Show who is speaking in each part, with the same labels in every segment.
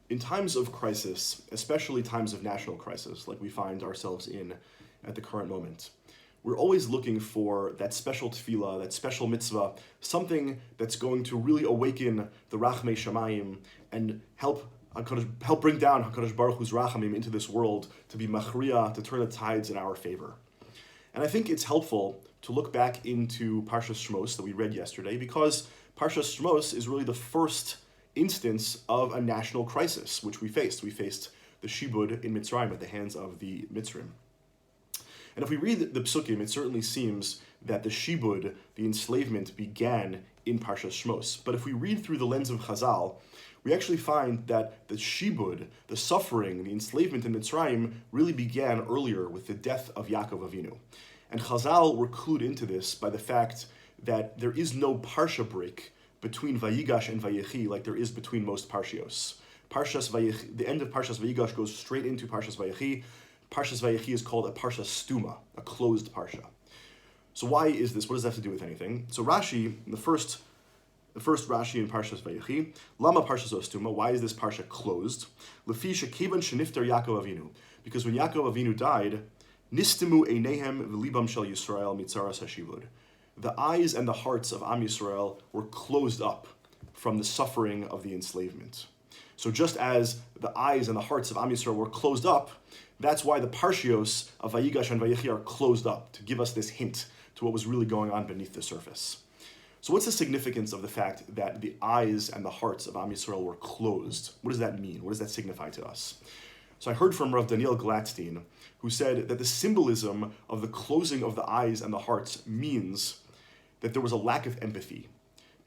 Speaker 1: In times of crisis, especially times of national crisis, like we find ourselves in at the current moment, we're always looking for that special tefillah, that special mitzvah, something that's going to really awaken the Rachmei Shamayim and help bring down HaKadosh Baruch Hu's Rachamim into this world to be machriya, to turn the tides in our favor. And I think it's helpful to look back into Parshas Shmos that we read yesterday, because Parshas Shmos is really the first instance of a national crisis which we faced. We faced the Shibud in Mitzrayim at the hands of the Mitzrim. And if we read the Psukim, it certainly seems that the Shibud, the enslavement, began in Parshas Shmos. But if we read through the lens of Chazal, we actually find that the Shibud, the suffering, the enslavement in Mitzrayim, really began earlier with the death of Yaakov Avinu. And Chazal were clued into this by the fact that there is no Parsha break between Vayigash and Vayechi like there is between most Parshios. The end of Parshas Vayigash goes straight into Parshas Vayechi. Parshas Vayechi is called a Parsha Stuma, a closed Parsha. So why is this? What does that have to do with anything? So Rashi, the first Rashi in Parshas Vayechi, Lama Parshas Stuma, why is this Parsha closed? Lefi shekivan shenifter Yaakov Avinu. Because when Yaakov Avinu died, Nistimu einehem v'libam shel Yisrael mitzaras hashivud. The eyes and the hearts of Am Yisrael were closed up from the suffering of the enslavement. So just as the eyes and the hearts of Am Yisrael were closed up, that's why the Parshios of Vayigash and Vayechi are closed up, to give us this hint to what was really going on beneath the surface. So what's the significance of the fact that the eyes and the hearts of Am Yisrael were closed? What does that mean? What does that signify to us? So I heard from Rav Daniel Gladstein, who said that the symbolism of the closing of the eyes and the hearts means that there was a lack of empathy,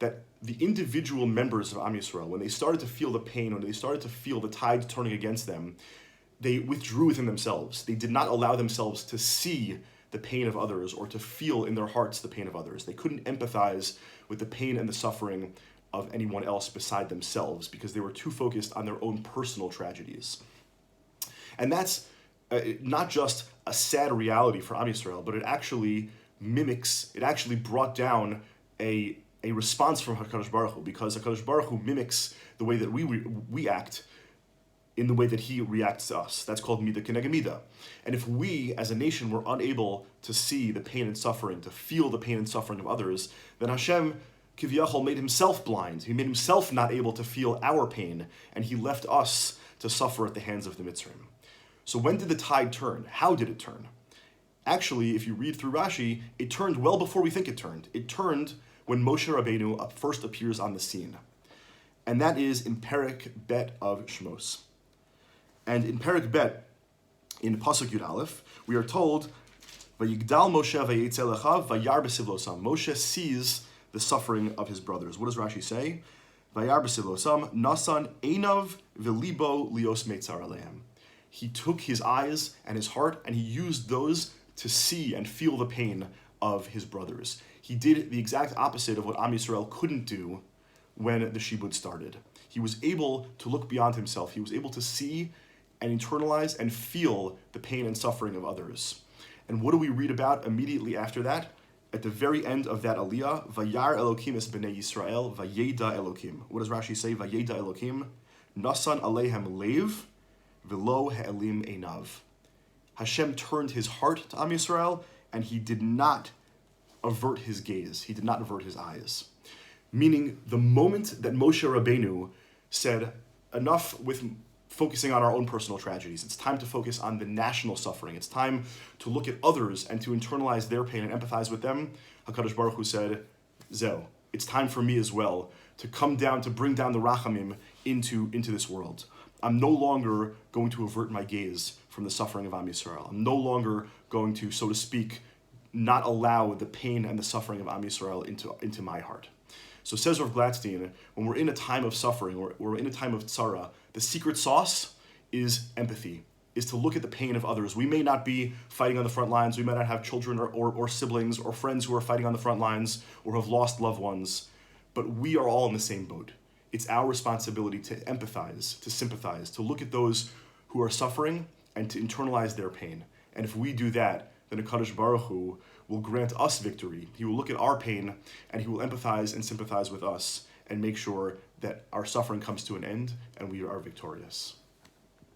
Speaker 1: that the individual members of Am Yisrael, when they started to feel the pain, when they started to feel the tide turning against them, they withdrew within themselves. They did not allow themselves to see the pain of others or to feel in their hearts the pain of others. They couldn't empathize with the pain and the suffering of anyone else beside themselves because they were too focused on their own personal tragedies. And that's not just a sad reality for Am Yisrael, but it actually brought down a response from HaKadosh Baruch Hu, because HaKadosh Baruch Hu mimics the way that we act in the way that he reacts to us. That's called midah keneged midah. And if we, as a nation, were unable to see the pain and suffering, to feel the pain and suffering of others, then Hashem, Kiviyachol, made himself blind. He made himself not able to feel our pain, and he left us to suffer at the hands of the Mitzrim. So when did the tide turn? How did it turn? Actually, if you read through Rashi, it turned well before we think it turned. It turned when Moshe Rabbeinu first appears on the scene. And that is in Perek Bet of Shmos. And in Perek Bet, in Pasuk Yud Aleph, we are told, Vayigdal Moshe vayetzel lechav vayar b'sivlosam. Moshe sees the suffering of his brothers. What does Rashi say? Vayar b'sivlosam, nasan einav v'libo lios meitzar aleim. He took his eyes and his heart and he used those to see and feel the pain of his brothers. He did the exact opposite of what Am Yisrael couldn't do when the Shibud started. He was able to look beyond himself. He was able to see and internalize and feel the pain and suffering of others. And what do we read about immediately after that? At the very end of that aliyah, Vayar Elokim es b'nei Yisrael, Vayeda Elokim. What does Rashi say? Vayeda Elokim, Nasan aleihem lev, v'lo ha'elim einav. Hashem turned his heart to Am Yisrael, and he did not avert his gaze. He did not avert his eyes. Meaning, the moment that Moshe Rabbeinu said, enough with focusing on our own personal tragedies. It's time to focus on the national suffering. It's time to look at others and to internalize their pain and empathize with them. HaKadosh Baruch Hu said, Zeh, it's time for me as well to come down, to bring down the Rachamim into this world. I'm no longer going to avert my gaze from the suffering of Am Yisrael. I'm no longer going to, so to speak, not allow the pain and the suffering of Am Yisrael into my heart. So says Rav Gladstein, when we're in a time of suffering, or we're in a time of tzara, the secret sauce is empathy, is to look at the pain of others. We may not be fighting on the front lines, we may not have children or siblings or friends who are fighting on the front lines or have lost loved ones, but we are all in the same boat. It's our responsibility to empathize, to sympathize, to look at those who are suffering and to internalize their pain. And if we do that, then HaKadosh Baruch Hu will grant us victory. He will look at our pain and he will empathize and sympathize with us and make sure that our suffering comes to an end and we are victorious.